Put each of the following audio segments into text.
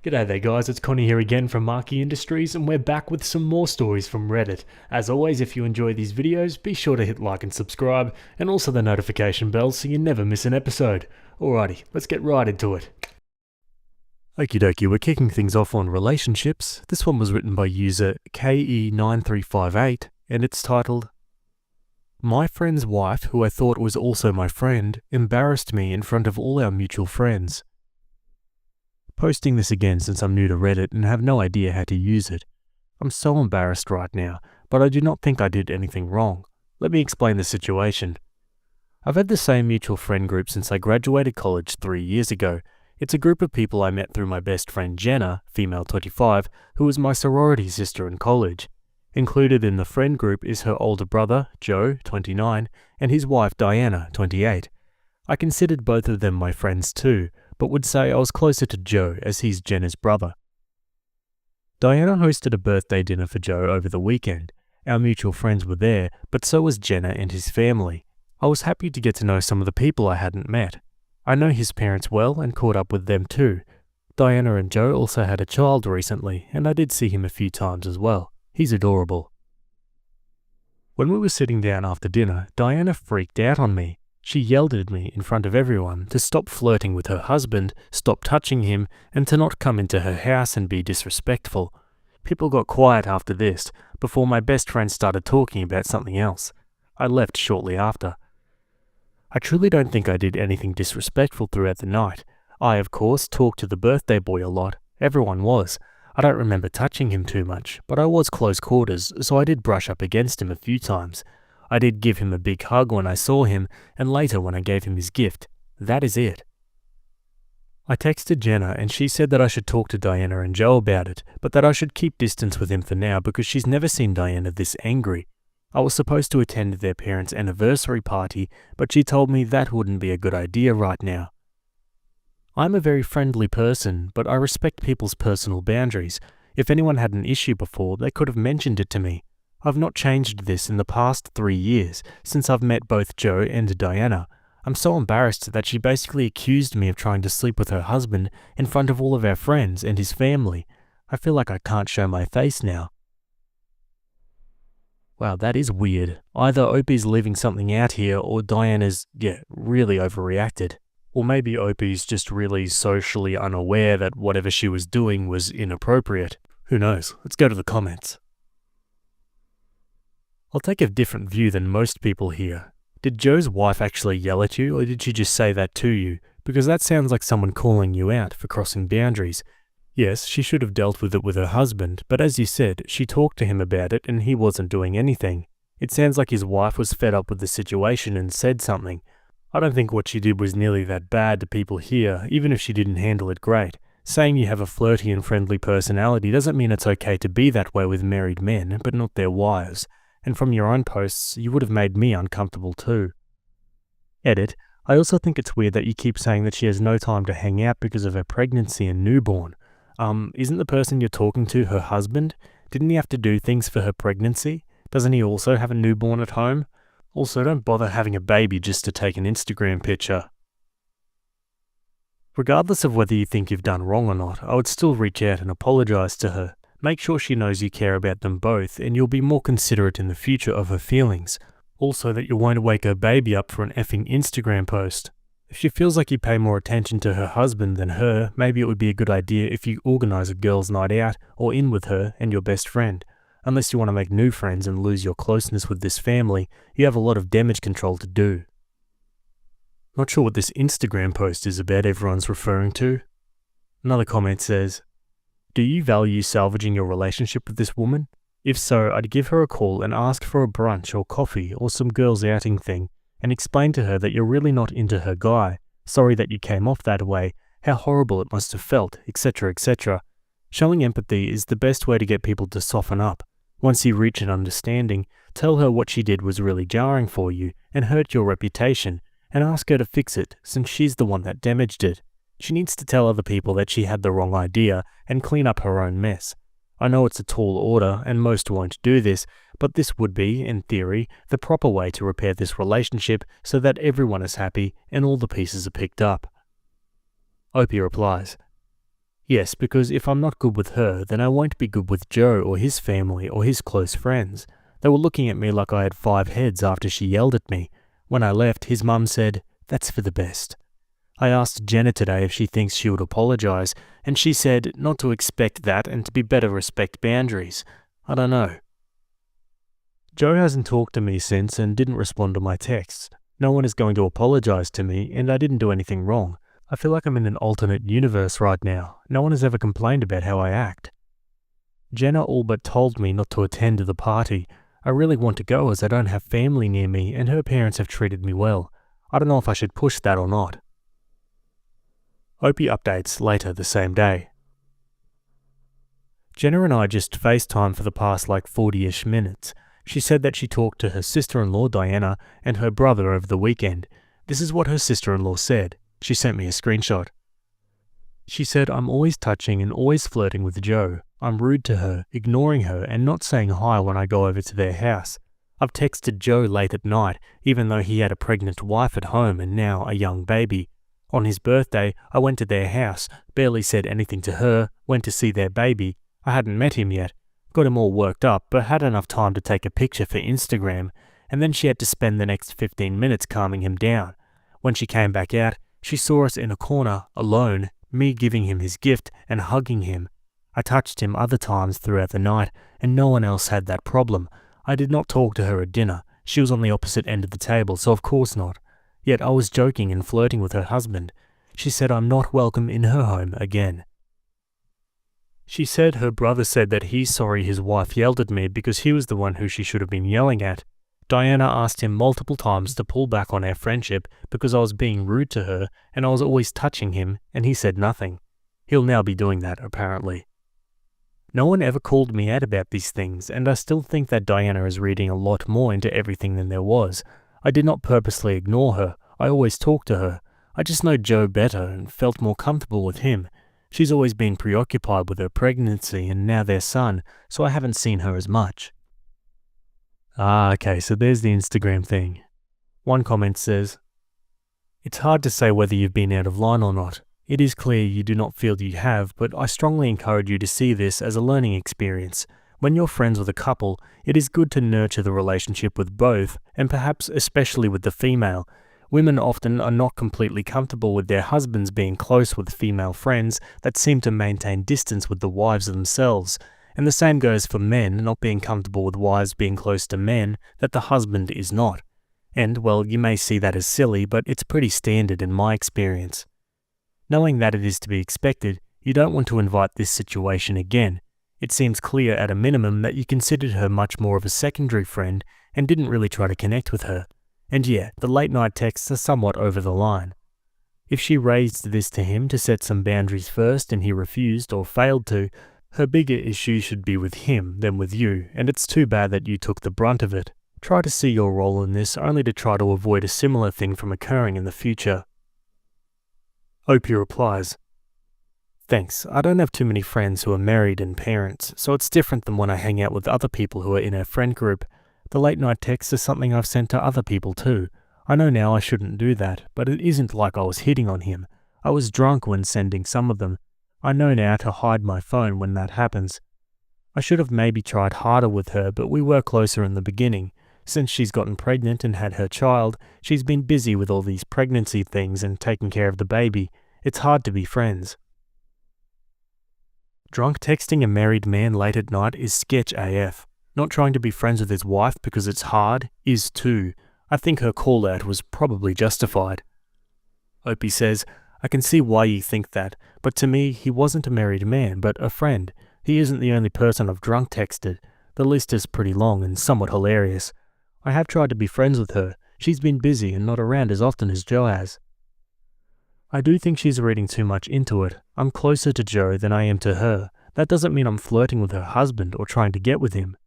G'day there guys, it's Connie here again from Marquee Industries, and we're back with some more stories from Reddit. As always, if you enjoy these videos, be sure to hit like and subscribe, and also the notification bell so you never miss an episode. Alrighty, let's get right into it. Okie dokie, we're kicking things off on relationships. This one was written by user KE9358, and it's titled, "My friend's wife, who I thought was also my friend, embarrassed me in front of all our mutual friends." Posting this again since I'm new to Reddit and have no idea how to use it. I'm so embarrassed right now, but I do not think I did anything wrong. Let me explain the situation. I've had the same mutual friend group since I graduated college 3 years ago. It's a group of people I met through my best friend Jenna, female 25, who was my sorority sister in college. Included in the friend group is her older brother, Joe, 29, and his wife Diana, 28. I considered both of them my friends too, but would say I was closer to Joe as he's Jenna's brother. Diana hosted a birthday dinner for Joe over the weekend. Our mutual friends were there, but so was Jenna and his family. I was happy to get to know some of the people I hadn't met. I know his parents well and caught up with them too. Diana and Joe also had a child recently, and I did see him a few times as well. He's adorable. When we were sitting down after dinner, Diana freaked out on me. She yelled at me in front of everyone to stop flirting with her husband, stop touching him, and to not come into her house and be disrespectful. People got quiet after this, before my best friend started talking about something else. I left shortly after. I truly don't think I did anything disrespectful throughout the night. I, of course, talked to the birthday boy a lot. Everyone was. I don't remember touching him too much, but I was close quarters, so I did brush up against him a few times. I did give him a big hug when I saw him, and later when I gave him his gift. That is it. I texted Jenna and she said that I should talk to Diana and Joe about it, but that I should keep distance with him for now because she's never seen Diana this angry. I was supposed to attend their parents' anniversary party, but she told me that wouldn't be a good idea right now. I'm a very friendly person, but I respect people's personal boundaries. If anyone had an issue before, they could have mentioned it to me. I've not changed this in the past 3 years, since I've met both Joe and Diana. I'm so embarrassed that she basically accused me of trying to sleep with her husband in front of all of our friends and his family. I feel like I can't show my face now. Wow, that is weird. Either Opie's leaving something out here or Diana's, really overreacted. Or maybe Opie's just really socially unaware that whatever she was doing was inappropriate. Who knows? Let's go to the comments. I'll take a different view than most people here. Did Joe's wife actually yell at you, or did she just say that to you? Because that sounds like someone calling you out for crossing boundaries. Yes, she should have dealt with it with her husband, but as you said, she talked to him about it and he wasn't doing anything. It sounds like his wife was fed up with the situation and said something. I don't think what she did was nearly that bad to people here, even if she didn't handle it great. Saying you have a flirty and friendly personality doesn't mean it's okay to be that way with married men, but not their wives. And from your own posts, you would have made me uncomfortable too. Edit. I also think it's weird that you keep saying that she has no time to hang out because of her pregnancy and newborn. Isn't the person you're talking to her husband? Didn't he have to do things for her pregnancy? Doesn't he also have a newborn at home? Also, don't bother having a baby just to take an Instagram picture. Regardless of whether you think you've done wrong or not, I would still reach out and apologize to her. Make sure she knows you care about them both and you'll be more considerate in the future of her feelings. Also that you won't wake her baby up for an effing Instagram post. If she feels like you pay more attention to her husband than her, maybe it would be a good idea if you organize a girls' night out or in with her and your best friend. Unless you want to make new friends and lose your closeness with this family, you have a lot of damage control to do. Not sure what this Instagram post is about everyone's referring to. Another comment says, "Do you value salvaging your relationship with this woman? If so, I'd give her a call and ask for a brunch or coffee or some girls outing thing and explain to her that you're really not into her guy, sorry that you came off that way, how horrible it must have felt, etc, etc. Showing empathy is the best way to get people to soften up. Once you reach an understanding, tell her what she did was really jarring for you and hurt your reputation and ask her to fix it since she's the one that damaged it. She needs to tell other people that she had the wrong idea and clean up her own mess. I know it's a tall order and most won't do this, but this would be, in theory, the proper way to repair this relationship so that everyone is happy and all the pieces are picked up." Opie replies, Yes, because if I'm not good with her, then I won't be good with Joe or his family or his close friends. They were looking at me like I had 5 heads after she yelled at me. When I left, his mum said, "That's for the best." I asked Jenna today if she thinks she would apologise, and she said not to expect that and to be better respect boundaries. I don't know. Joe hasn't talked to me since and didn't respond to my texts. No one is going to apologise to me, and I didn't do anything wrong. I feel like I'm in an alternate universe right now. No one has ever complained about how I act. Jenna all but told me not to attend the party. I really want to go as I don't have family near me and her parents have treated me well. I don't know if I should push that or not. Opie updates later the same day. Jenna and I just FaceTime for the past 40-ish minutes. She said that she talked to her sister-in-law Diana and her brother over the weekend. This is what her sister-in-law said. She sent me a screenshot. She said, "I'm always touching and always flirting with Joe. I'm rude to her, ignoring her and not saying hi when I go over to their house. I've texted Joe late at night, even though he had a pregnant wife at home and now a young baby. On his birthday, I went to their house, barely said anything to her, went to see their baby. I hadn't met him yet. Got him all worked up, but had enough time to take a picture for Instagram, and then she had to spend the next 15 minutes calming him down. When she came back out, she saw us in a corner, alone, me giving him his gift and hugging him. I touched him other times throughout the night, and no one else had that problem. I did not talk to her at dinner. She was on the opposite end of the table, so of course not. Yet I was joking and flirting with her husband. She said I'm not welcome in her home again." She said her brother said that he's sorry his wife yelled at me because he was the one who she should have been yelling at. Diana asked him multiple times to pull back on our friendship because I was being rude to her and I was always touching him, and he said nothing. He'll now be doing that, apparently. No one ever called me out about these things, and I still think that Diana is reading a lot more into everything than there was. I did not purposely ignore her. I always talked to her. I just know Joe better and felt more comfortable with him. She's always been preoccupied with her pregnancy and now their son, so I haven't seen her as much. Okay, so there's the Instagram thing. One comment says, "It's hard to say whether you've been out of line or not. It is clear you do not feel you have, but I strongly encourage you to see this as a learning experience. When you're friends with a couple, it is good to nurture the relationship with both, and perhaps especially with the female. Women often are not completely comfortable with their husbands being close with female friends that seem to maintain distance with the wives themselves. And the same goes for men not being comfortable with wives being close to men that the husband is not. And, well, you may see that as silly, but it's pretty standard in my experience. Knowing that it is to be expected, you don't want to invite this situation again. It seems clear at a minimum that you considered her much more of a secondary friend and didn't really try to connect with her. And yeah, the late night texts are somewhat over the line. If she raised this to him to set some boundaries first and he refused or failed to, her bigger issue should be with him than with you, and it's too bad that you took the brunt of it. Try to see your role in this only to try to avoid a similar thing from occurring in the future." Opie replies, "Thanks, I don't have too many friends who are married and parents, so it's different than when I hang out with other people who are in our friend group. The late night texts are something I've sent to other people too. I know now I shouldn't do that, but it isn't like I was hitting on him. I was drunk when sending some of them. I know now to hide my phone when that happens. I should have maybe tried harder with her, but we were closer in the beginning. Since she's gotten pregnant and had her child, she's been busy with all these pregnancy things and taking care of the baby. It's hard to be friends." Drunk texting a married man late at night is sketch AF. Not trying to be friends with his wife because it's hard is too. I think her call out was probably justified. Opie says, "I can see why you think that, but to me, he wasn't a married man, but a friend. He isn't the only person I've drunk texted. The list is pretty long and somewhat hilarious. I have tried to be friends with her. She's been busy and not around as often as Joe has. I do think she's reading too much into it. I'm closer to Joe than I am to her. That doesn't mean I'm flirting with her husband or trying to get with him."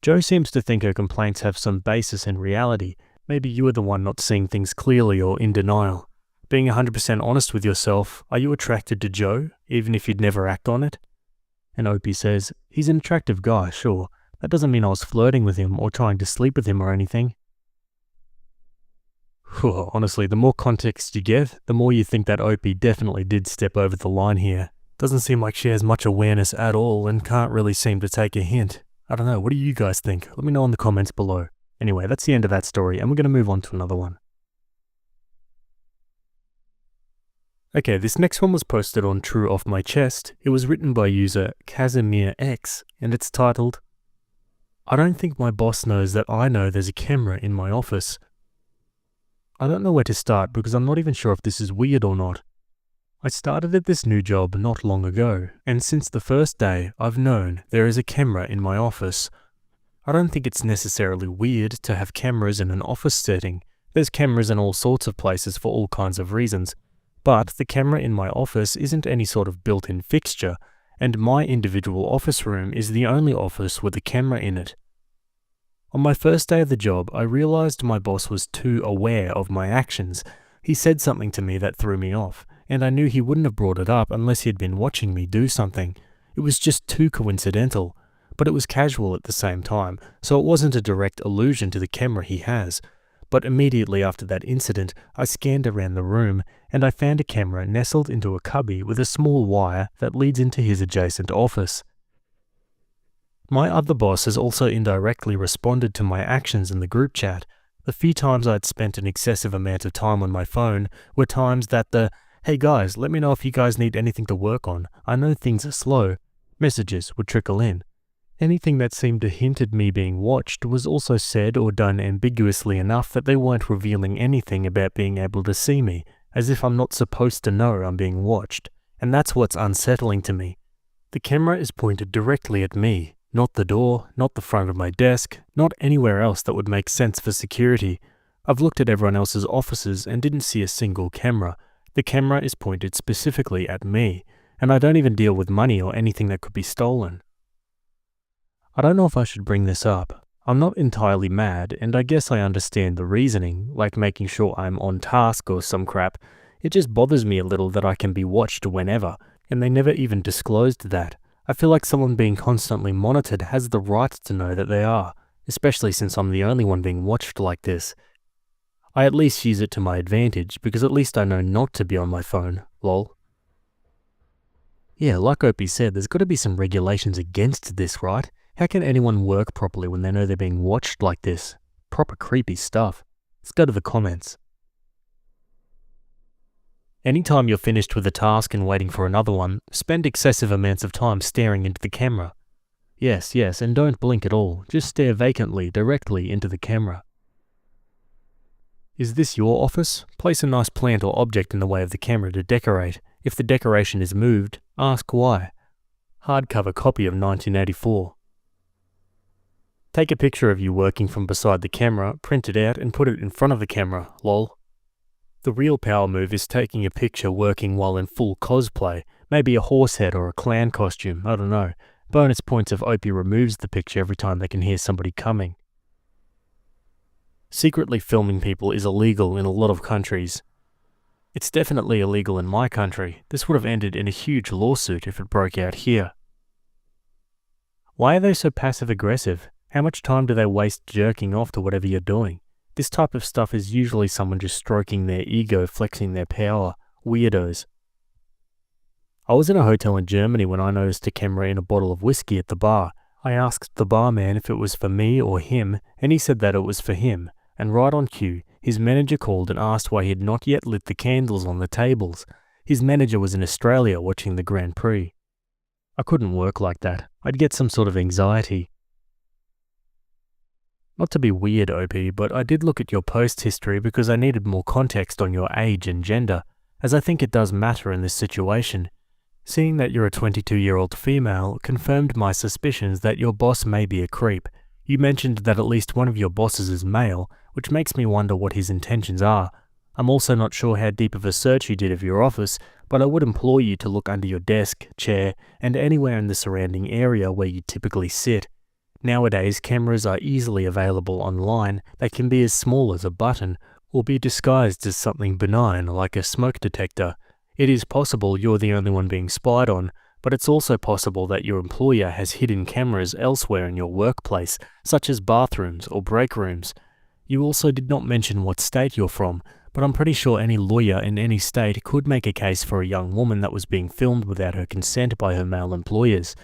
Joe seems to think her complaints have some basis in reality. Maybe you are the one not seeing things clearly or in denial. Being 100% honest with yourself, are you attracted to Joe, even if you'd never act on it? And Opie says, "He's an attractive guy, sure. That doesn't mean I was flirting with him or trying to sleep with him or anything." Whew, honestly, the more context you get, the more you think that Opie definitely did step over the line here. Doesn't seem like she has much awareness at all and can't really seem to take a hint. I don't know, what do you guys think? Let me know in the comments below. Anyway, that's the end of that story, and we're going to move on to another one. Okay, this next one was posted on True Off My Chest. It was written by user CasimirX, and it's titled, I don't think my boss knows that I know there's a camera in my office. I don't know where to start because I'm not even sure if this is weird or not. I started at this new job not long ago, and since the first day I've known there is a camera in my office. I don't think it's necessarily weird to have cameras in an office setting. There's cameras in all sorts of places for all kinds of reasons. But the camera in my office isn't any sort of built-in fixture, and my individual office room is the only office with a camera in it. On my first day of the job, I realized my boss was too aware of my actions. He said something to me that threw me off, and I knew he wouldn't have brought it up unless he had been watching me do something. It was just too coincidental, but it was casual at the same time, so it wasn't a direct allusion to the camera he has. But immediately after that incident, I scanned around the room, and I found a camera nestled into a cubby with a small wire that leads into his adjacent office. My other boss has also indirectly responded to my actions in the group chat. The few times I'd spent an excessive amount of time on my phone were times that the, "Hey guys, let me know if you guys need anything to work on, I know things are slow," messages would trickle in. Anything that seemed to hint at me being watched was also said or done ambiguously enough that they weren't revealing anything about being able to see me, as if I'm not supposed to know I'm being watched, and that's what's unsettling to me. The camera is pointed directly at me, not the door, not the front of my desk, not anywhere else that would make sense for security. I've looked at everyone else's offices and didn't see a single camera. The camera is pointed specifically at me, and I don't even deal with money or anything that could be stolen. I don't know if I should bring this up. I'm not entirely mad, and I guess I understand the reasoning, like making sure I'm on task or some crap. It just bothers me a little that I can be watched whenever, and they never even disclosed that. I feel like someone being constantly monitored has the right to know that they are, especially since I'm the only one being watched like this. I at least use it to my advantage, because at least I know not to be on my phone, lol. Yeah, like Opie said, there's got to be some regulations against this, right? How can anyone work properly when they know they're being watched like this? Proper creepy stuff. Let's go to the comments. Anytime you're finished with a task and waiting for another one, spend excessive amounts of time staring into the camera. Yes, and don't blink at all. Just stare vacantly, directly into the camera. Is this your office? Place a nice plant or object in the way of the camera to decorate. If the decoration is moved, ask why. Hardcover copy of 1984. Take a picture of you working from beside the camera, print it out and put it in front of the camera, lol. The real power move is taking a picture working while in full cosplay, maybe a horse head or a clown costume, I don't know. Bonus points if Opie removes the picture every time they can hear somebody coming. Secretly filming people is illegal in a lot of countries. It's definitely illegal in my country. This would have ended in a huge lawsuit if it broke out here. Why are they so passive-aggressive? How much time do they waste jerking off to whatever you're doing? This type of stuff is usually someone just stroking their ego, flexing their power. Weirdos. I was in a hotel in Germany when I noticed a camera in a bottle of whiskey at the bar. I asked the barman if it was for me or him, and he said that it was for him. And right on cue, his manager called and asked why he had not yet lit the candles on the tables. His manager was in Australia watching the Grand Prix. I couldn't work like that. I'd get some sort of anxiety. Not to be weird, Opie, but I did look at your post history because I needed more context on your age and gender, as I think it does matter in this situation. Seeing that you're a 22-year-old female confirmed my suspicions that your boss may be a creep. You mentioned that at least one of your bosses is male, which makes me wonder what his intentions are. I'm also not sure how deep of a search you did of your office, but I would implore you to look under your desk, chair, and anywhere in the surrounding area where you typically sit. Nowadays, cameras are easily available online that can be as small as a button, or be disguised as something benign like a smoke detector. It is possible you're the only one being spied on, but it's also possible that your employer has hidden cameras elsewhere in your workplace, such as bathrooms or break rooms. You also did not mention what state you're from, but I'm pretty sure any lawyer in any state could make a case for a young woman that was being filmed without her consent by her male employers.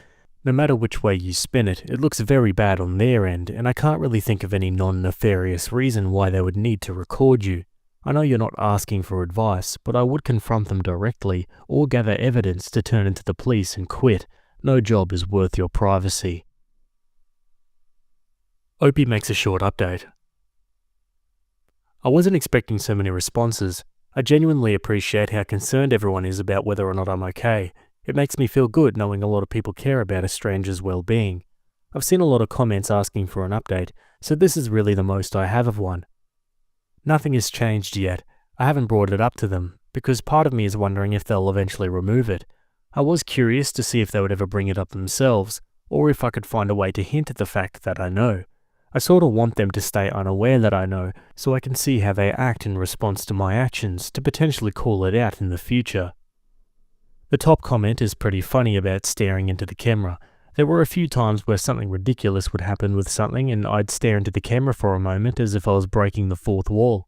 No matter which way you spin it, it looks very bad on their end, and I can't really think of any non-nefarious reason why they would need to record you. I know you're not asking for advice, but I would confront them directly or gather evidence to turn into the police and quit. No job is worth your privacy. Opie makes a short update. I wasn't expecting so many responses. I genuinely appreciate how concerned everyone is about whether or not I'm okay. It makes me feel good knowing a lot of people care about a stranger's well-being. I've seen a lot of comments asking for an update, so this is really the most I have of one. Nothing has changed yet. I haven't brought it up to them, because part of me is wondering if they'll eventually remove it. I was curious to see if they would ever bring it up themselves, or if I could find a way to hint at the fact that I know. I sort of want them to stay unaware that I know, so I can see how they act in response to my actions to potentially call it out in the future. The top comment is pretty funny about staring into the camera. There were a few times where something ridiculous would happen with something and I'd stare into the camera for a moment as if I was breaking the fourth wall.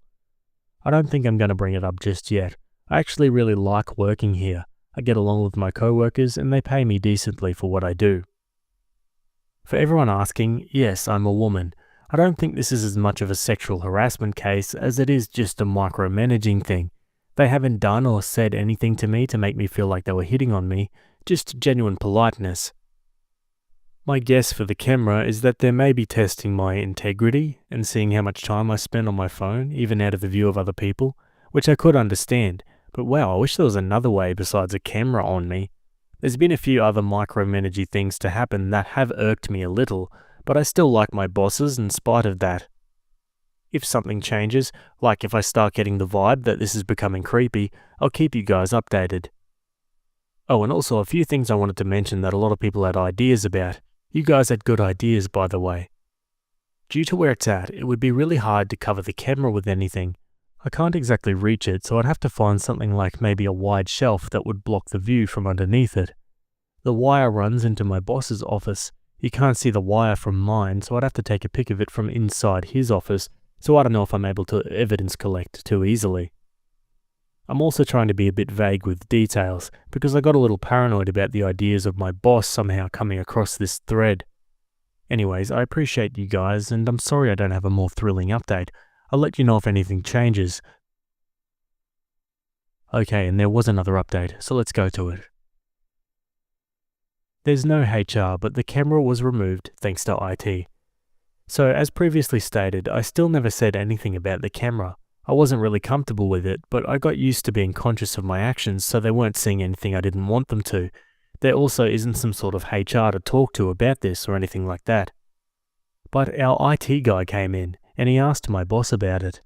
I don't think I'm going to bring it up just yet. I actually really like working here. I get along with my co-workers and they pay me decently for what I do. For everyone asking, yes, I'm a woman. I don't think this is as much of a sexual harassment case as it is just a micromanaging thing. They haven't done or said anything to me to make me feel like they were hitting on me, just genuine politeness. My guess for the camera is that they may be testing my integrity and seeing how much time I spend on my phone, even out of the view of other people, which I could understand, but wow, I wish there was another way besides a camera on me. There's been a few other micromanaging things to happen that have irked me a little, but I still like my bosses in spite of that. If something changes, like if I start getting the vibe that this is becoming creepy, I'll keep you guys updated. Oh, and also a few things I wanted to mention that a lot of people had ideas about. You guys had good ideas, by the way. Due to where it's at, it would be really hard to cover the camera with anything. I can't exactly reach it, so I'd have to find something like maybe a wide shelf that would block the view from underneath it. The wire runs into my boss's office. You can't see the wire from mine, so I'd have to take a pic of it from inside his office, so I don't know if I'm able to evidence collect too easily. I'm also trying to be a bit vague with details, because I got a little paranoid about the ideas of my boss somehow coming across this thread. Anyways, I appreciate you guys, and I'm sorry I don't have a more thrilling update. I'll let you know if anything changes. Okay, and there was another update, so let's go to it. There's no HR, but the camera was removed thanks to IT. So, as previously stated, I still never said anything about the camera. I wasn't really comfortable with it, but I got used to being conscious of my actions so they weren't seeing anything I didn't want them to. There also isn't some sort of HR to talk to about this or anything like that. But our IT guy came in, and he asked my boss about it.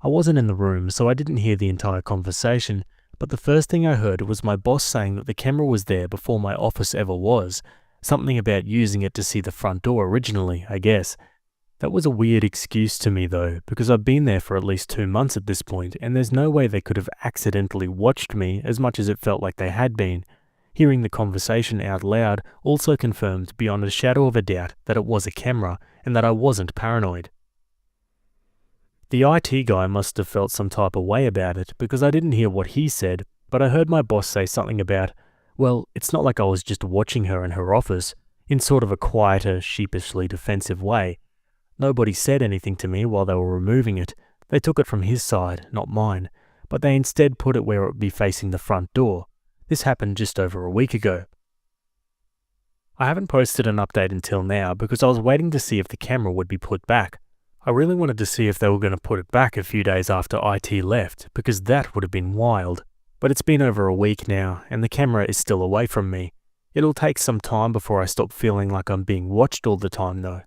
I wasn't in the room, so I didn't hear the entire conversation, but the first thing I heard was my boss saying that the camera was there before my office ever was. Something about using it to see the front door originally, I guess. That was a weird excuse to me though, because I've been there for at least 2 months at this point, and there's no way they could have accidentally watched me as much as it felt like they had been. Hearing the conversation out loud also confirmed beyond a shadow of a doubt that it was a camera, and that I wasn't paranoid. The IT guy must have felt some type of way about it, because I didn't hear what he said, but I heard my boss say something about, well, it's not like I was just watching her in her office, in sort of a quieter, sheepishly defensive way. Nobody said anything to me while they were removing it. They took it from his side, not mine, but they instead put it where it would be facing the front door. This happened just over a week ago. I haven't posted an update until now because I was waiting to see if the camera would be put back. I really wanted to see if they were going to put it back a few days after IT left, because that would have been wild. But it's been over a week now, and the camera is still away from me. It'll take some time before I stop feeling like I'm being watched all the time though.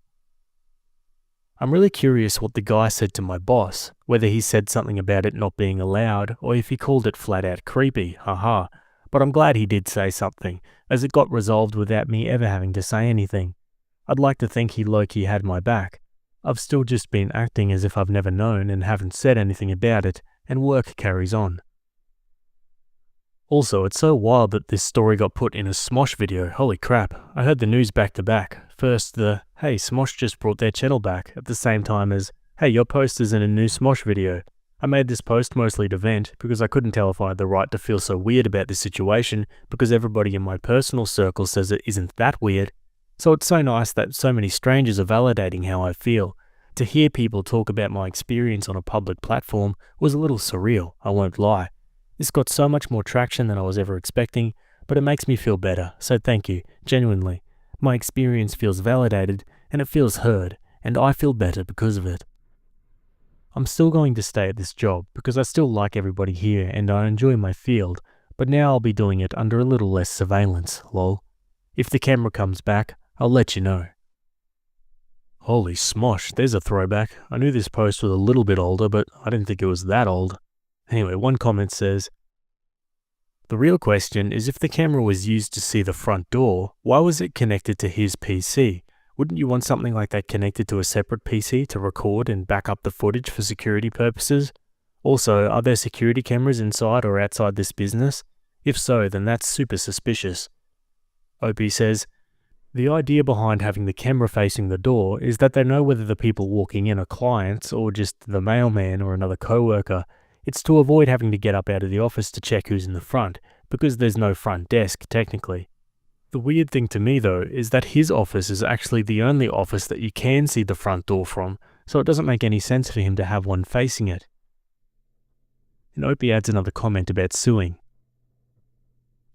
I'm really curious what the guy said to my boss, whether he said something about it not being allowed, or if he called it flat out creepy, haha. But I'm glad he did say something, as it got resolved without me ever having to say anything. I'd like to think he low-key had my back. I've still just been acting as if I've never known and haven't said anything about it, and work carries on. Also, it's so wild that this story got put in a Smosh video, holy crap. I heard the news back to back. First the, hey, Smosh just brought their channel back, at the same time as, Hey, your post is in a new Smosh video. I made this post mostly to vent because I couldn't tell if I had the right to feel so weird about this situation because everybody in my personal circle says it isn't that weird. So it's so nice that so many strangers are validating how I feel. To hear people talk about my experience on a public platform was a little surreal, I won't lie. This got so much more traction than I was ever expecting, but it makes me feel better, so thank you, genuinely. My experience feels validated, and it feels heard, and I feel better because of it. I'm still going to stay at this job because I still like everybody here and I enjoy my field, but now I'll be doing it under a little less surveillance, lol. If the camera comes back, I'll let you know. Holy smosh, there's a throwback. I knew this post was a little bit older, but I didn't think it was that old. Anyway, one comment says, the real question is if the camera was used to see the front door, why was it connected to his PC? Wouldn't you want something like that connected to a separate PC to record and back up the footage for security purposes? Also, are there security cameras inside or outside this business? If so, then that's super suspicious. OP says, the idea behind having the camera facing the door is that they know whether the people walking in are clients or just the mailman or another co-worker. It's to avoid having to get up out of the office to check who's in the front, because there's no front desk, technically. The weird thing to me, though, is that his office is actually the only office that you can see the front door from, so it doesn't make any sense for him to have one facing it. And Opie adds another comment about suing.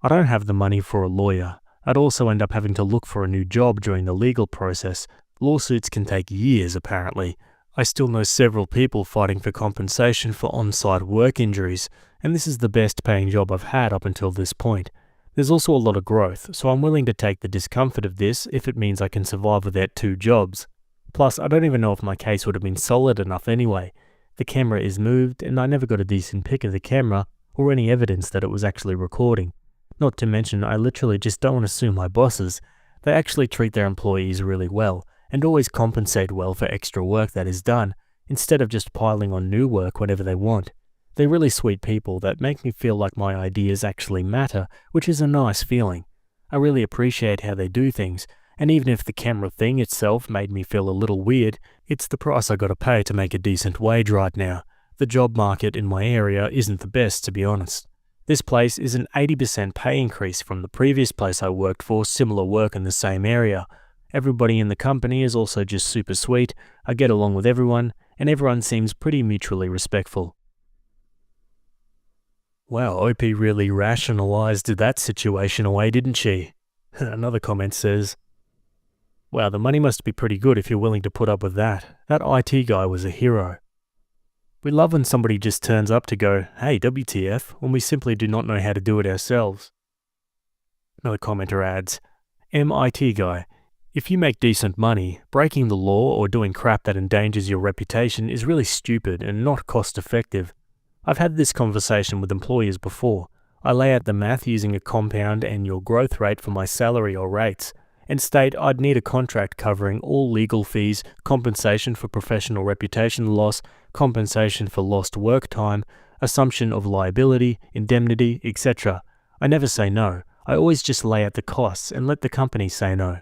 I don't have the money for a lawyer. I'd also end up having to look for a new job during the legal process. Lawsuits can take years, apparently. I still know several people fighting for compensation for on-site work injuries, and this is the best paying job I've had up until this point. There's also a lot of growth, so I'm willing to take the discomfort of this if it means I can survive without 2 jobs. Plus, I don't even know if my case would have been solid enough anyway. The camera is moved, and I never got a decent pic of the camera or any evidence that it was actually recording. Not to mention, I literally just don't want to sue my bosses. They actually treat their employees really well, and always compensate well for extra work that is done, instead of just piling on new work whenever they want. They're really sweet people that make me feel like my ideas actually matter, which is a nice feeling. I really appreciate how they do things, and even if the camera thing itself made me feel a little weird, it's the price I gotta pay to make a decent wage right now. The job market in my area isn't the best, to be honest. This place is an 80% pay increase from the previous place I worked for similar work in the same area. Everybody in the company is also just super sweet, I get along with everyone, and everyone seems pretty mutually respectful. Wow, OP really rationalized that situation away, didn't she? Another comment says, wow, the money must be pretty good if you're willing to put up with that. That IT guy was a hero. We love when somebody just turns up to go, hey, WTF, when we simply do not know how to do it ourselves. Another commenter adds, MIT guy, if you make decent money, breaking the law or doing crap that endangers your reputation is really stupid and not cost effective. I've had this conversation with employers before. I lay out the math using a compound annual growth rate for my salary or rates, and state I'd need a contract covering all legal fees, compensation for professional reputation loss, compensation for lost work time, assumption of liability, indemnity, etc. I never say no. I always just lay out the costs and let the company say no.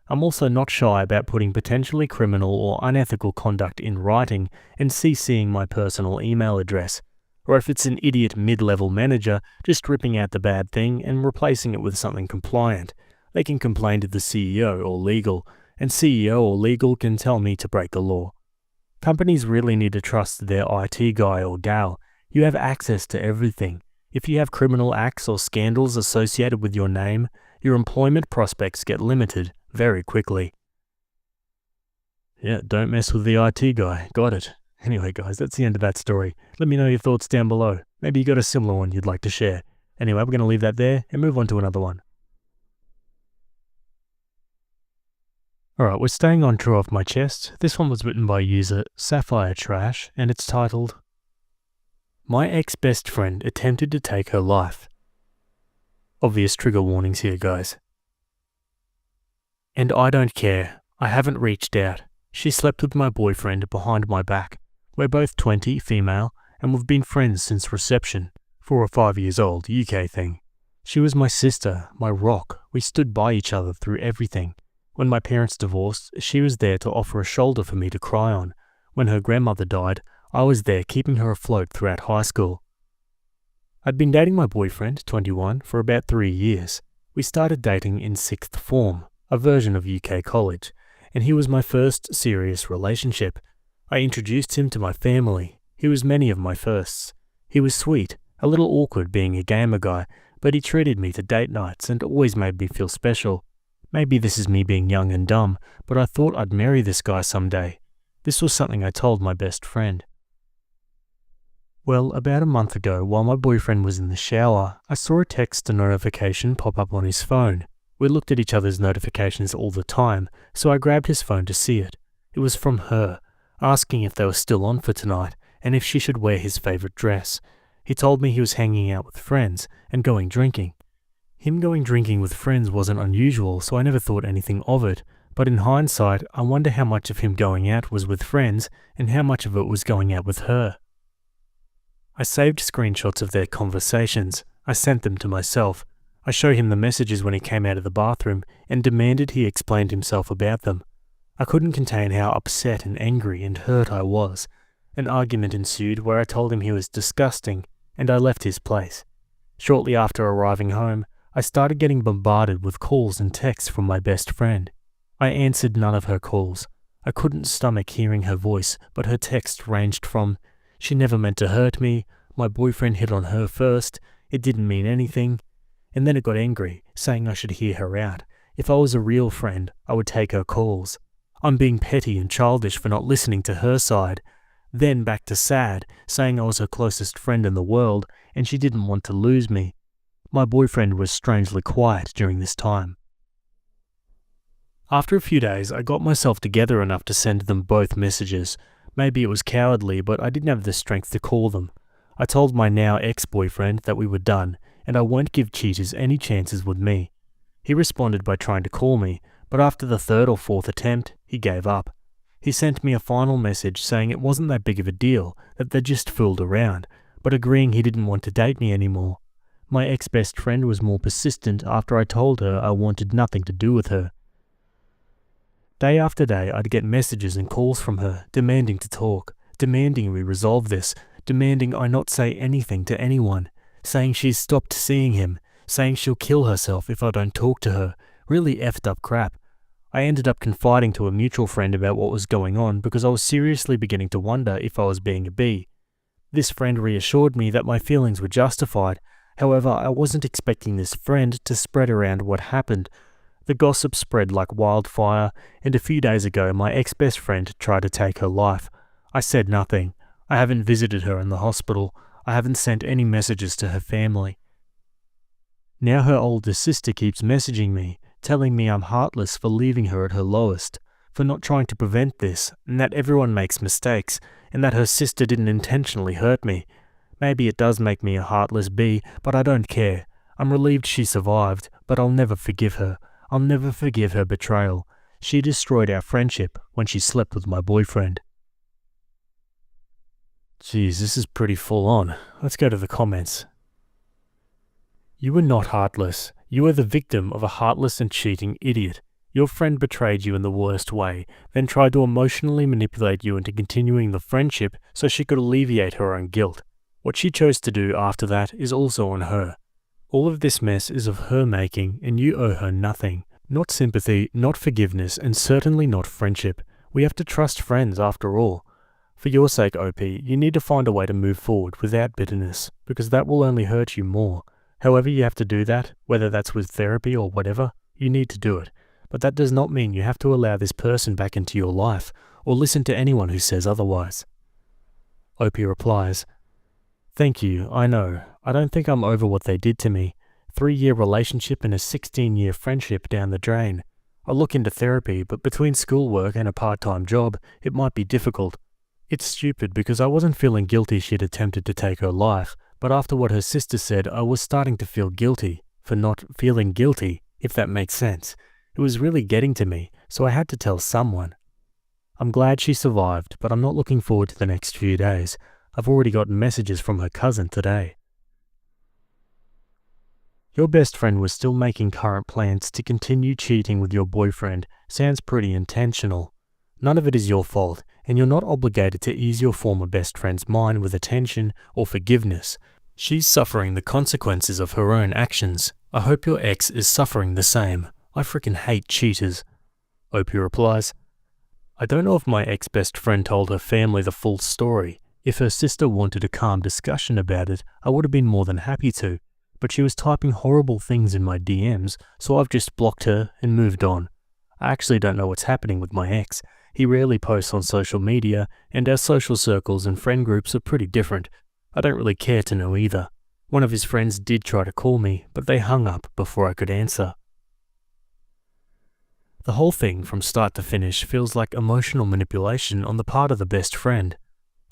I'm also not shy about putting potentially criminal or unethical conduct in writing and CCing my personal email address. Or if it's an idiot mid-level manager, just ripping out the bad thing and replacing it with something compliant. They can complain to the CEO or legal, and CEO or legal can tell me to break the law. Companies really need to trust their IT guy or gal. You have access to everything. If you have criminal acts or scandals associated with your name, your employment prospects get limited very quickly. Yeah, don't mess with the IT guy. Got it. Anyway, guys, that's the end of that story. Let me know your thoughts down below. Maybe you got a similar one you'd like to share. Anyway, we're going to leave that there and move on to another one. Alright, we're staying on Draw Off My Chest. This one was written by user Sapphire Trash, and it's titled, My ex-best friend attempted to take her life. Obvious trigger warnings here, guys. And I don't care. I haven't reached out. She slept with my boyfriend behind my back. We're both 20, female, and we've been friends since reception. 4 or 5 years old, UK thing. She was my sister, my rock. We stood by each other through everything. When my parents divorced, she was there to offer a shoulder for me to cry on. When her grandmother died, I was there keeping her afloat throughout high school. I'd been dating my boyfriend, 21, for about 3 years. We started dating in 6th form, a version of UK college, and he was my first serious relationship. I introduced him to my family. He was many of my firsts. He was sweet, a little awkward being a gamer guy, but he treated me to date nights and always made me feel special. Maybe this is me being young and dumb, but I thought I'd marry this guy someday. This was something I told my best friend. Well, about a month ago, while my boyfriend was in the shower, I saw a text notification pop up on his phone. We looked at each other's notifications all the time, so I grabbed his phone to see it. It was from her, asking if they were still on for tonight, and if she should wear his favourite dress. He told me he was hanging out with friends and going drinking. Him going drinking with friends wasn't unusual, so I never thought anything of it, but in hindsight, I wonder how much of him going out was with friends and how much of it was going out with her. I saved screenshots of their conversations. I sent them to myself. I showed him the messages when he came out of the bathroom and demanded he explained himself about them. I couldn't contain how upset and angry and hurt I was. An argument ensued where I told him he was disgusting, and I left his place. Shortly after arriving home, I started getting bombarded with calls and texts from my best friend. I answered none of her calls. I couldn't stomach hearing her voice, but her text ranged from, "She never meant to hurt me," "My boyfriend hit on her first," "It didn't mean anything," and then it got angry, saying I should hear her out. If I was a real friend, I would take her calls. I'm being petty and childish for not listening to her side. Then back to sad, saying I was her closest friend in the world, and she didn't want to lose me. My boyfriend was strangely quiet during this time. After a few days, I got myself together enough to send them both messages. Maybe it was cowardly, but I didn't have the strength to call them. I told my now ex-boyfriend that we were done, and I won't give cheaters any chances with me. He responded by trying to call me, but after the 3rd or 4th attempt, he gave up. He sent me a final message saying it wasn't that big of a deal, that they just fooled around, but agreeing he didn't want to date me anymore. My ex-best friend was more persistent after I told her I wanted nothing to do with her. Day after day, I'd get messages and calls from her, demanding to talk, demanding we resolve this, demanding I not say anything to anyone, saying she's stopped seeing him, saying she'll kill herself if I don't talk to her. Really effed up crap. I ended up confiding to a mutual friend about what was going on because I was seriously beginning to wonder if I was being a bee. This friend reassured me that my feelings were justified. However, I wasn't expecting this friend to spread around what happened. The gossip spread like wildfire, and a few days ago my ex-best friend tried to take her life. I said nothing. I haven't visited her in the hospital. I haven't sent any messages to her family. Now her older sister keeps messaging me, telling me I'm heartless for leaving her at her lowest, for not trying to prevent this, and that everyone makes mistakes, and that her sister didn't intentionally hurt me. Maybe it does make me a heartless bee, but I don't care. I'm relieved she survived, but I'll never forgive her. I'll never forgive her betrayal. She destroyed our friendship when she slept with my boyfriend. Geez, this is pretty full on. Let's go to the comments. You were not heartless. You were the victim of a heartless and cheating idiot. Your friend betrayed you in the worst way, then tried to emotionally manipulate you into continuing the friendship so she could alleviate her own guilt. What she chose to do after that is also on her. All of this mess is of her making, and you owe her nothing. Not sympathy, not forgiveness, and certainly not friendship. We have to trust friends after all. For your sake, OP, you need to find a way to move forward without bitterness, because that will only hurt you more. However you have to do that, whether that's with therapy or whatever, you need to do it. But that does not mean you have to allow this person back into your life, or listen to anyone who says otherwise. OP replies, "Thank you, I know. I don't think I'm over what they did to me. 3-year relationship and a 16-year friendship down the drain. I'll look into therapy, but between schoolwork and a part-time job, it might be difficult. It's stupid because I wasn't feeling guilty she'd attempted to take her life, but after what her sister said, I was starting to feel guilty for not feeling guilty, if that makes sense. It was really getting to me, so I had to tell someone. I'm glad she survived, but I'm not looking forward to the next few days. I've already gotten messages from her cousin today." Your best friend was still making current plans to continue cheating with your boyfriend. Sounds pretty intentional. None of it is your fault, and you're not obligated to ease your former best friend's mind with attention or forgiveness. She's suffering the consequences of her own actions. I hope your ex is suffering the same. I freaking hate cheaters. Opie replies, I don't know if my ex-best friend told her family the full story. If her sister wanted a calm discussion about it, I would have been more than happy to. But she was typing horrible things in my DMs, so I've just blocked her and moved on. I actually don't know what's happening with my ex. He rarely posts on social media, and our social circles and friend groups are pretty different. I don't really care to know either. One of his friends did try to call me, but they hung up before I could answer. The whole thing from start to finish feels like emotional manipulation on the part of the best friend.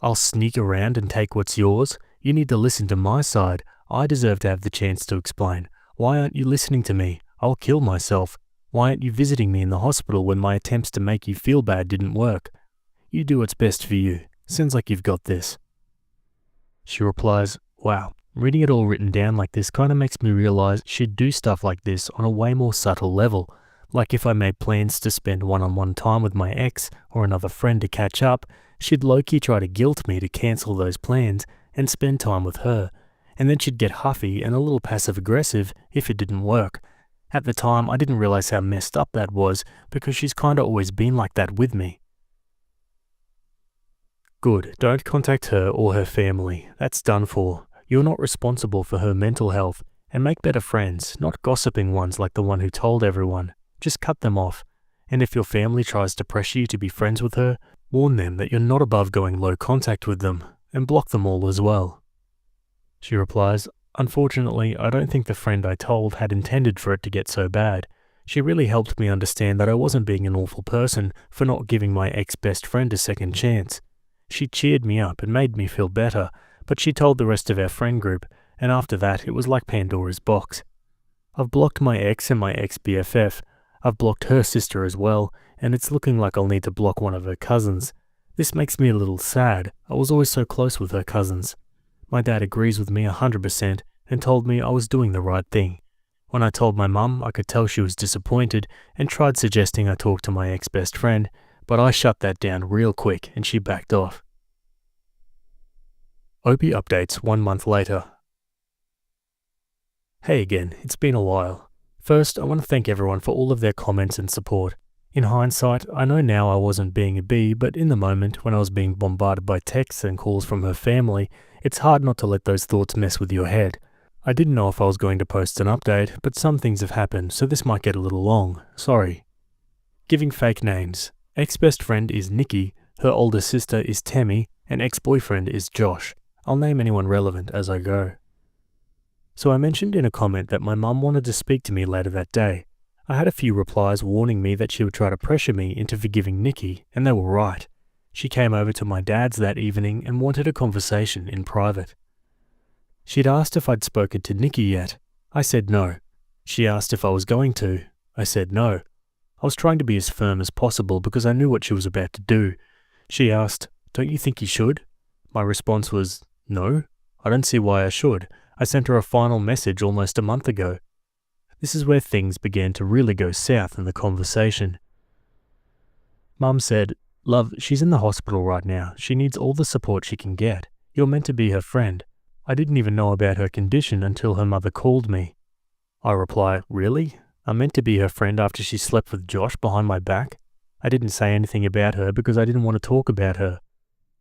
I'll sneak around and take what's yours. You need to listen to my side. I deserve to have the chance to explain. Why aren't you listening to me? I'll kill myself. Why aren't you visiting me in the hospital when my attempts to make you feel bad didn't work? You do what's best for you. Sounds like you've got this. She replies, wow, reading it all written down like this kind of makes me realize she'd do stuff like this on a way more subtle level. Like if I made plans to spend one-on-one time with my ex or another friend to catch up, she'd low-key try to guilt me to cancel those plans and spend time with her. And then she'd get huffy and a little passive-aggressive if it didn't work. At the time, I didn't realize how messed up that was because she's kinda always been like that with me. Good, don't contact her or her family. That's done for. You're not responsible for her mental health, and make better friends, not gossiping ones like the one who told everyone. Just cut them off. And if your family tries to pressure you to be friends with her, warn them that you're not above going low contact with them, and block them all as well. She replies, unfortunately, I don't think the friend I told had intended for it to get so bad. She really helped me understand that I wasn't being an awful person for not giving my ex-best friend a second chance. She cheered me up and made me feel better, but she told the rest of our friend group, and after that it was like Pandora's box. I've blocked my ex and my ex-BFF. I've blocked her sister as well, and it's looking like I'll need to block one of her cousins. This makes me a little sad. I was always so close with her cousins. My dad agrees with me 100% and told me I was doing the right thing. When I told my mum, I could tell she was disappointed and tried suggesting I talk to my ex-best friend, but I shut that down real quick and she backed off. Opie updates 1 month later. Hey again, it's been a while. First, I want to thank everyone for all of their comments and support. In hindsight, I know now I wasn't being a bee, but in the moment when I was being bombarded by texts and calls from her family, it's hard not to let those thoughts mess with your head. I didn't know if I was going to post an update, but some things have happened, so this might get a little long. Sorry. Giving fake names. Ex-best friend is Nikki, her older sister is Tammy, and ex-boyfriend is Josh. I'll name anyone relevant as I go. So I mentioned in a comment that my mum wanted to speak to me later that day. I had a few replies warning me that she would try to pressure me into forgiving Nikki, and they were right. She came over to my dad's that evening and wanted a conversation in private. She'd asked if I'd spoken to Nikki yet. I said no. She asked if I was going to. I said no. I was trying to be as firm as possible because I knew what she was about to do. She asked, "Don't you think you should?" My response was, "No, I don't see why I should. I sent her a final message almost a month ago." This is where things began to really go south in the conversation. Mum said, "Love, she's in the hospital right now. She needs all the support she can get. You're meant to be her friend." I didn't even know about her condition until her mother called me. I reply, "Really? I'm meant to be her friend after she slept with Josh behind my back?" I didn't say anything about her because I didn't want to talk about her.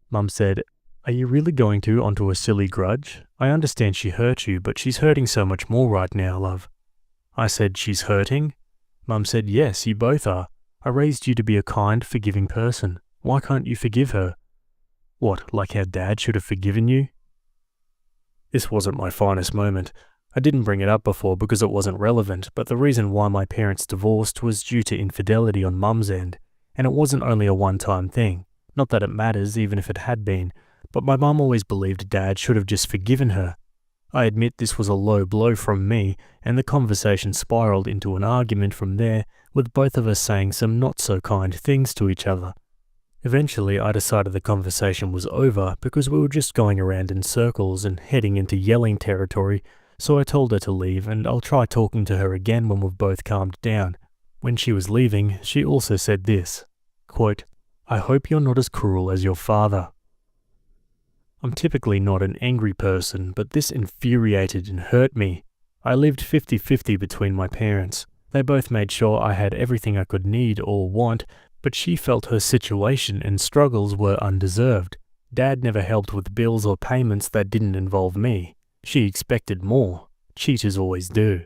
Mum said, "Are you really going onto a silly grudge? I understand she hurt you, but she's hurting so much more right now, love." I said, "She's hurting?" Mum said, "Yes, you both are. I raised you to be a kind, forgiving person. Why can't you forgive her?" What, like how Dad should have forgiven you? This wasn't my finest moment. I didn't bring it up before because it wasn't relevant, but the reason why my parents divorced was due to infidelity on Mum's end, and it wasn't only a one-time thing. Not that it matters, even if it had been, but my mum always believed Dad should have just forgiven her. I admit this was a low blow from me, and the conversation spiraled into an argument from there, with both of us saying some not-so-kind things to each other. Eventually, I decided the conversation was over because we were just going around in circles and heading into yelling territory, so I told her to leave and I'll try talking to her again when we've both calmed down. When she was leaving, she also said this, quote, I hope you're not as cruel as your father. I'm typically not an angry person, but this infuriated and hurt me. I lived 50-50 between my parents. They both made sure I had everything I could need or want, but she felt her situation and struggles were undeserved. Dad never helped with bills or payments that didn't involve me. She expected more. Cheaters always do.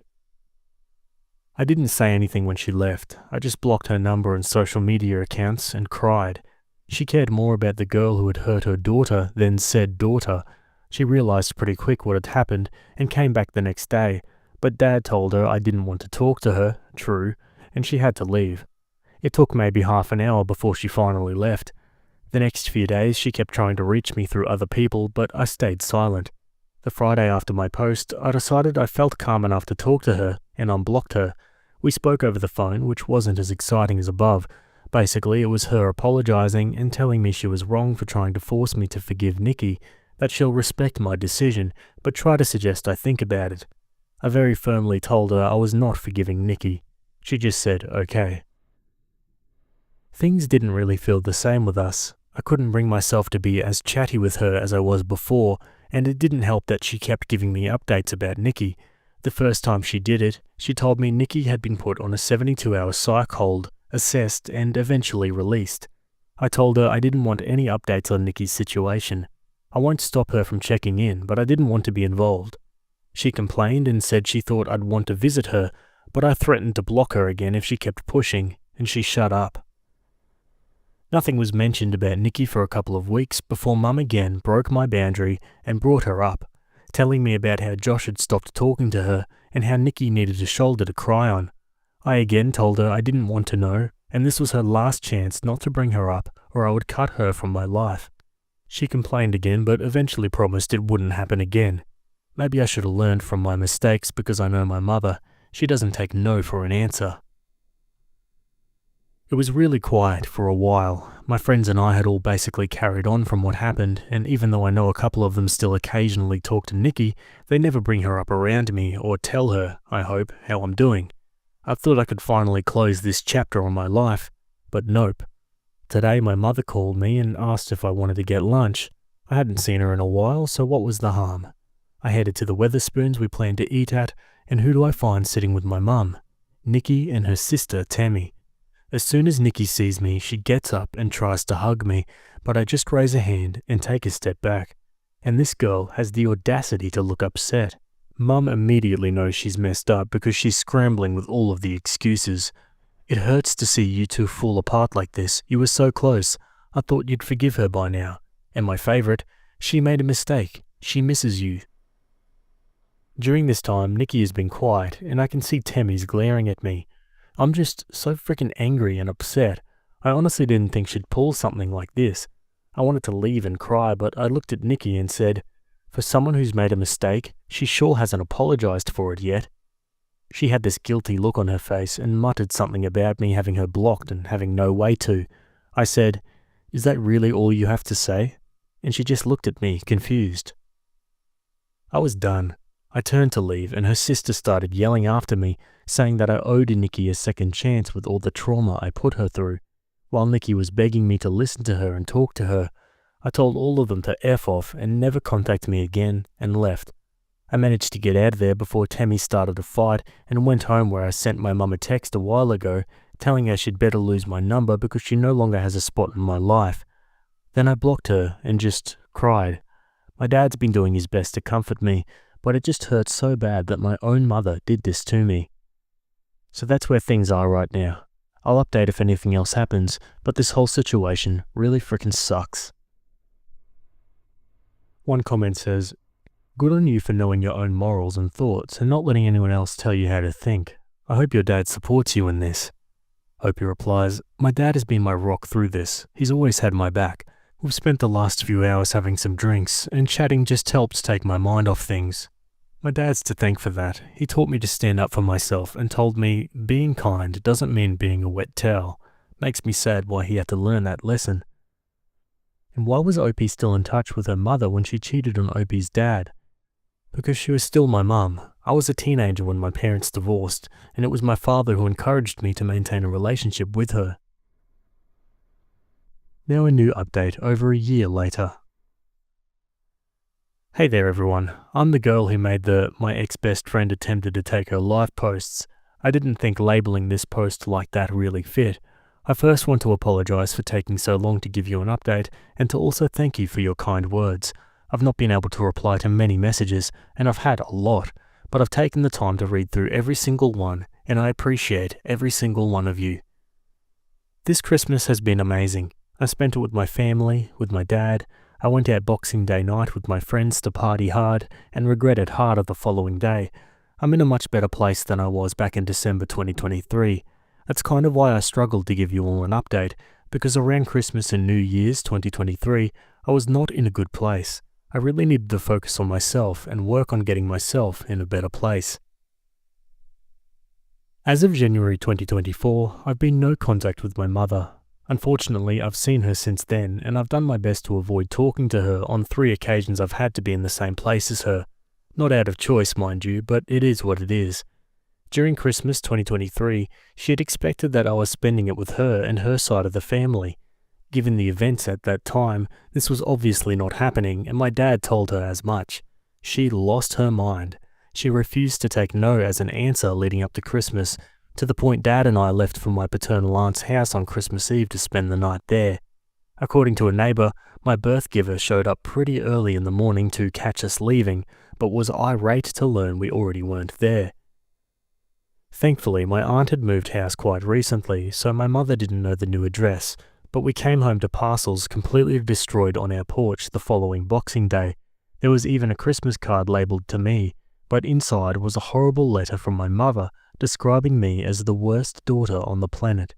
I didn't say anything when she left. I just blocked her number and social media accounts and cried. She cared more about the girl who had hurt her daughter than said daughter. She realized pretty quick what had happened and came back the next day, but Dad told her I didn't want to talk to her, true, and she had to leave. It took maybe half an hour before she finally left. The next few days she kept trying to reach me through other people, but I stayed silent. The Friday after my post, I decided I felt calm enough to talk to her and unblocked her. We spoke over the phone, which wasn't as exciting as above. Basically, it was her apologizing and telling me she was wrong for trying to force me to forgive Nikki, that she'll respect my decision, but try to suggest I think about it. I very firmly told her I was not forgiving Nikki. She just said, okay. Things didn't really feel the same with us. I couldn't bring myself to be as chatty with her as I was before, and it didn't help that she kept giving me updates about Nikki. The first time she did it, she told me Nikki had been put on a 72-hour psych hold, assessed, and eventually released. I told her I didn't want any updates on Nikki's situation. I won't stop her from checking in, but I didn't want to be involved. She complained and said she thought I'd want to visit her, but I threatened to block her again if she kept pushing, and she shut up. Nothing was mentioned about Nikki for a couple of weeks before Mum again broke my boundary and brought her up, telling me about how Josh had stopped talking to her and how Nikki needed a shoulder to cry on. I again told her I didn't want to know, and this was her last chance not to bring her up or I would cut her from my life. She complained again, but eventually promised it wouldn't happen again. Maybe I should have learned from my mistakes because I know my mother. She doesn't take no for an answer. It was really quiet for a while. My friends and I had all basically carried on from what happened, and even though I know a couple of them still occasionally talk to Nikki, they never bring her up around me or tell her, I hope, how I'm doing. I thought I could finally close this chapter on my life, but nope. Today my mother called me and asked if I wanted to get lunch. I hadn't seen her in a while, so what was the harm? I headed to the Weatherspoons we planned to eat at, and who do I find sitting with my mum? Nikki and her sister Tammy. As soon as Nikki sees me, she gets up and tries to hug me, but I just raise a hand and take a step back. And this girl has the audacity to look upset. Mum immediately knows she's messed up because she's scrambling with all of the excuses. It hurts to see you two fall apart like this. You were so close. I thought you'd forgive her by now. And my favorite, she made a mistake. She misses you. During this time, Nikki has been quiet, and I can see Tammy's glaring at me. I'm just so freaking angry and upset. I honestly didn't think she'd pull something like this. I wanted to leave and cry, but I looked at Nikki and said, for someone who's made a mistake, she sure hasn't apologized for it yet. She had this guilty look on her face and muttered something about me having her blocked and having no way to. I said, is that really all you have to say? And she just looked at me, confused. I was done. I turned to leave and her sister started yelling after me, saying that I owed Nikki a second chance with all the trauma I put her through. While Nikki was begging me to listen to her and talk to her, I told all of them to F off and never contact me again and left. I managed to get out of there before Tammy started a fight and went home where I sent my mum a text a while ago telling her she'd better lose my number because she no longer has a spot in my life. Then I blocked her and just cried. My dad's been doing his best to comfort me, but it just hurts so bad that my own mother did this to me. So that's where things are right now. I'll update if anything else happens, but this whole situation really frickin' sucks. One comment says, good on you for knowing your own morals and thoughts and not letting anyone else tell you how to think. I hope your dad supports you in this. Opie replies, my dad has been my rock through this. He's always had my back. We've spent the last few hours having some drinks, and chatting just helps take my mind off things. My dad's to thank for that. He taught me to stand up for myself and told me being kind doesn't mean being a wet towel. Makes me sad why he had to learn that lesson. And why was Opie still in touch with her mother when she cheated on Opie's dad? Because she was still my mum. I was a teenager when my parents divorced, and it was my father who encouraged me to maintain a relationship with her. Now a new update over a year later. Hey there everyone, I'm the girl who made the "my ex-best friend attempted to take her life" posts. I didn't think labeling this post like that really fit. I first want to apologize for taking so long to give you an update, and to also thank you for your kind words. I've not been able to reply to many messages, and I've had a lot, but I've taken the time to read through every single one, and I appreciate every single one of you. This Christmas has been amazing. I spent it with my family, with my dad. I went out Boxing Day night with my friends to party hard, and regretted harder the following day. I'm in a much better place than I was back in December 2023. That's kind of why I struggled to give you all an update, because around Christmas and New Year's 2023, I was not in a good place. I really needed to focus on myself and work on getting myself in a better place. As of January 2024, I've been no contact with my mother. Unfortunately, I've seen her since then, and I've done my best to avoid talking to her on 3 occasions I've had to be in the same place as her. Not out of choice, mind you, but it is what it is. During Christmas 2023, she had expected that I was spending it with her and her side of the family. Given the events at that time, this was obviously not happening, and my dad told her as much. She lost her mind. She refused to take no as an answer leading up to Christmas, to the point Dad and I left for my paternal aunt's house on Christmas Eve to spend the night there. According to a neighbour, my birth giver showed up pretty early in the morning to catch us leaving, but was irate to learn we already weren't there. Thankfully, my aunt had moved house quite recently, so my mother didn't know the new address, but we came home to parcels completely destroyed on our porch the following Boxing Day. There was even a Christmas card labelled to me, but inside was a horrible letter from my mother describing me as the worst daughter on the planet.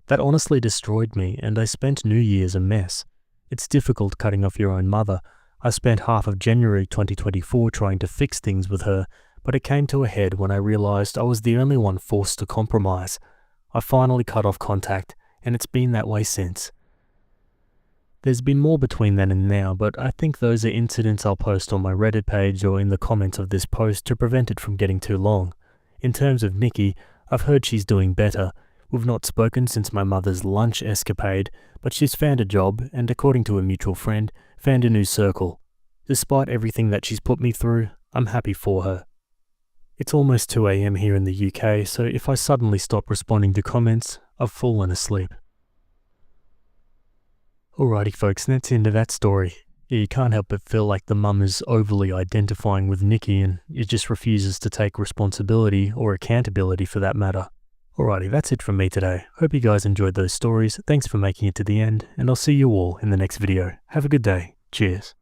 That honestly destroyed me, and I spent New Year's a mess. It's difficult cutting off your own mother. I spent half of January 2024 trying to fix things with her, but it came to a head when I realised I was the only one forced to compromise. I finally cut off contact, and it's been that way since. There's been more between then and now, but I think those are incidents I'll post on my Reddit page or in the comments of this post to prevent it from getting too long. In terms of Nikki, I've heard she's doing better. We've not spoken since my mother's lunch escapade, but she's found a job and, according to a mutual friend, found a new circle. Despite everything that she's put me through, I'm happy for her. It's almost 2 AM here in the UK, so if I suddenly stop responding to comments, I've fallen asleep. Alrighty folks, that's the end of that story. You can't help but feel like the mum is overly identifying with Nikki and it just refuses to take responsibility or accountability for that matter. Alrighty, that's it from me today. Hope you guys enjoyed those stories. Thanks for making it to the end, and I'll see you all in the next video. Have a good day. Cheers.